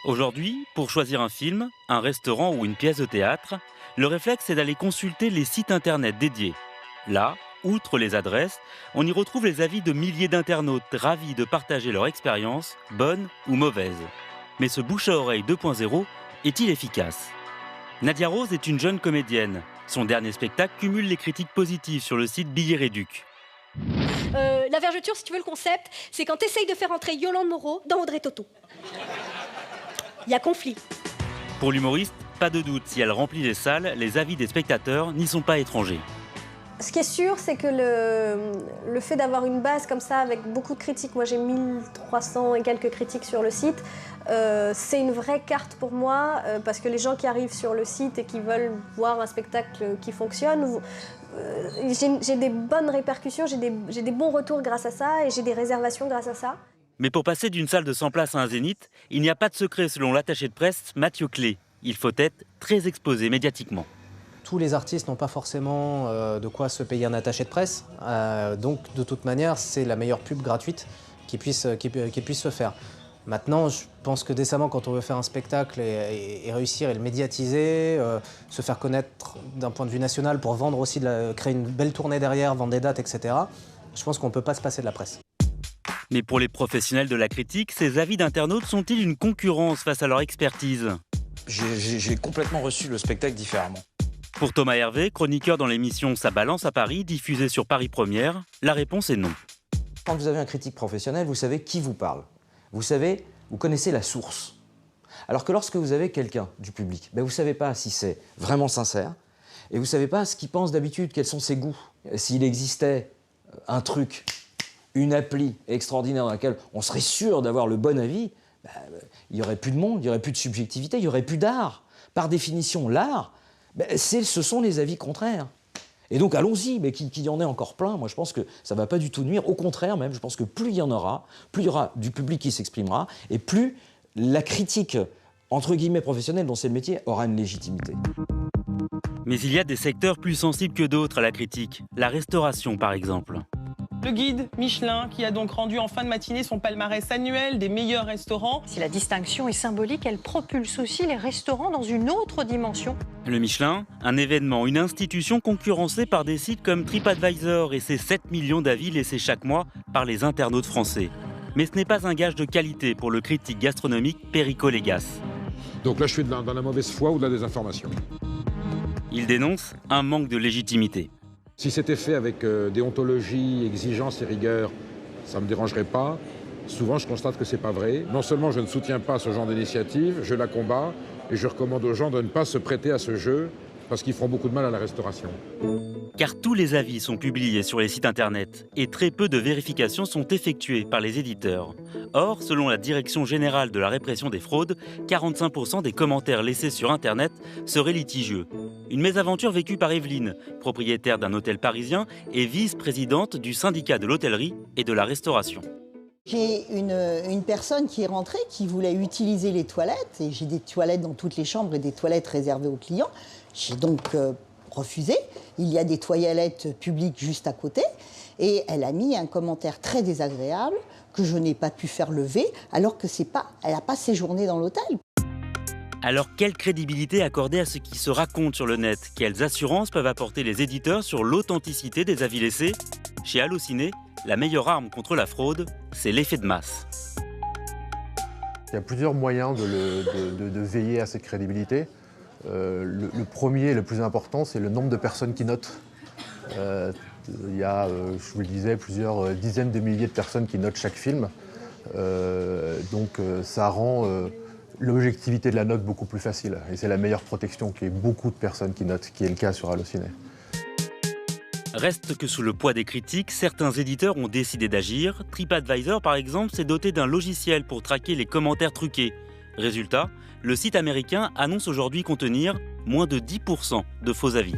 Aujourd'hui, pour choisir un film, un restaurant ou une pièce de théâtre, le réflexe est d'aller consulter les sites internet dédiés. Là, outre les adresses, on y retrouve les avis de milliers d'internautes ravis de partager leur expérience, bonne ou mauvaise. Mais ce bouche à oreille 2.0 est-il efficace ? Nadia Rose est une jeune comédienne. Son dernier spectacle cumule les critiques positives sur le site Billet Réduc. La vergeture, si tu veux le concept, c'est quand tu essayes de faire entrer Yolande Moreau dans Audrey Tautou. Il y a conflit. Pour l'humoriste, pas de doute, si elle remplit les salles, les avis des spectateurs n'y sont pas étrangers. Ce qui est sûr, c'est que le fait d'avoir une base comme ça, avec beaucoup de critiques, moi j'ai 1300 et quelques critiques sur le site, c'est une vraie carte pour moi, parce que les gens qui arrivent sur le site et qui veulent voir un spectacle qui fonctionne, j'ai des bonnes répercussions, j'ai des bons retours grâce à ça, et j'ai des réservations grâce à ça. Mais pour passer d'une salle de 100 places à un zénith, il n'y a pas de secret selon l'attaché de presse Mathieu Clé. Il faut être très exposé médiatiquement. Tous les artistes n'ont pas forcément de quoi se payer un attaché de presse. Donc, de toute manière, c'est la meilleure pub gratuite qui puisse se faire. Maintenant, je pense que décemment, quand on veut faire un spectacle et réussir et le médiatiser, se faire connaître d'un point de vue national pour vendre aussi, créer une belle tournée derrière, vendre des dates, etc., je pense qu'on ne peut pas se passer de la presse. Mais pour les professionnels de la critique, ces avis d'internautes sont-ils une concurrence face à leur expertise ? J'ai complètement reçu le spectacle différemment. Pour Thomas Hervé, chroniqueur dans l'émission Ça balance à Paris, diffusée sur Paris Première, la réponse est non. Quand vous avez un critique professionnel, vous savez qui vous parle. Vous connaissez la source. Alors que lorsque vous avez quelqu'un du public, vous ne savez pas si c'est vraiment sincère et vous ne savez pas ce qu'il pense d'habitude, quels sont ses goûts. S'il existait un truc, une appli extraordinaire dans laquelle on serait sûr d'avoir le bon avis, il n'y aurait plus de monde, il n'y aurait plus de subjectivité, il n'y aurait plus d'art. Par définition, l'art, ce sont les avis contraires. Et donc allons-y, mais qu'il y en ait encore plein, moi je pense que ça ne va pas du tout nuire. Au contraire même, je pense que plus il y en aura, plus il y aura du public qui s'exprimera, et plus la critique, entre guillemets professionnelle, dont c'est le métier, aura une légitimité. Mais il y a des secteurs plus sensibles que d'autres à la critique. La restauration par exemple. Le guide Michelin qui a donc rendu en fin de matinée son palmarès annuel des meilleurs restaurants. Si la distinction est symbolique, elle propulse aussi les restaurants dans une autre dimension. Le Michelin, un événement, une institution concurrencée par des sites comme TripAdvisor et ses 7 millions d'avis laissés chaque mois par les internautes français. Mais ce n'est pas un gage de qualité pour le critique gastronomique Perico Légas. Donc là je suis dans la mauvaise foi ou de la désinformation. Il dénonce un manque de légitimité. Si c'était fait avec déontologie, exigence et rigueur, ça ne me dérangerait pas. Souvent, je constate que ce n'est pas vrai. Non seulement je ne soutiens pas ce genre d'initiative, je la combats et je recommande aux gens de ne pas se prêter à ce jeu parce qu'ils feront beaucoup de mal à la restauration. Car tous les avis sont publiés sur les sites internet et très peu de vérifications sont effectuées par les éditeurs. Or, selon la Direction générale de la répression des fraudes, 45% des commentaires laissés sur internet seraient litigieux. Une mésaventure vécue par Evelyne, propriétaire d'un hôtel parisien et vice-présidente du syndicat de l'hôtellerie et de la restauration. J'ai une personne qui est rentrée, qui voulait utiliser les toilettes, et j'ai des toilettes dans toutes les chambres et des toilettes réservées aux clients. J'ai donc refusé. Il y a des toilettes publiques juste à côté, et elle a mis un commentaire très désagréable que je n'ai pas pu faire lever, alors que elle n'a pas séjourné dans l'hôtel. Alors, quelle crédibilité accorder à ce qui se raconte sur le net ? Quelles assurances peuvent apporter les éditeurs sur l'authenticité des avis laissés ? Chez Allociné, la meilleure arme contre la fraude, c'est l'effet de masse. Il y a plusieurs moyens de veiller à cette crédibilité. Le premier et le plus important, c'est le nombre de personnes qui notent. Il y a, je vous le disais, plusieurs dizaines de milliers de personnes qui notent chaque film. Donc ça rend l'objectivité de la note beaucoup plus facile. Et c'est la meilleure protection qu'il y ait beaucoup de personnes qui notent, qui est le cas sur Allociné. Reste que sous le poids des critiques, certains éditeurs ont décidé d'agir. TripAdvisor, par exemple, s'est doté d'un logiciel pour traquer les commentaires truqués. Résultat, le site américain annonce aujourd'hui contenir moins de 10% de faux avis.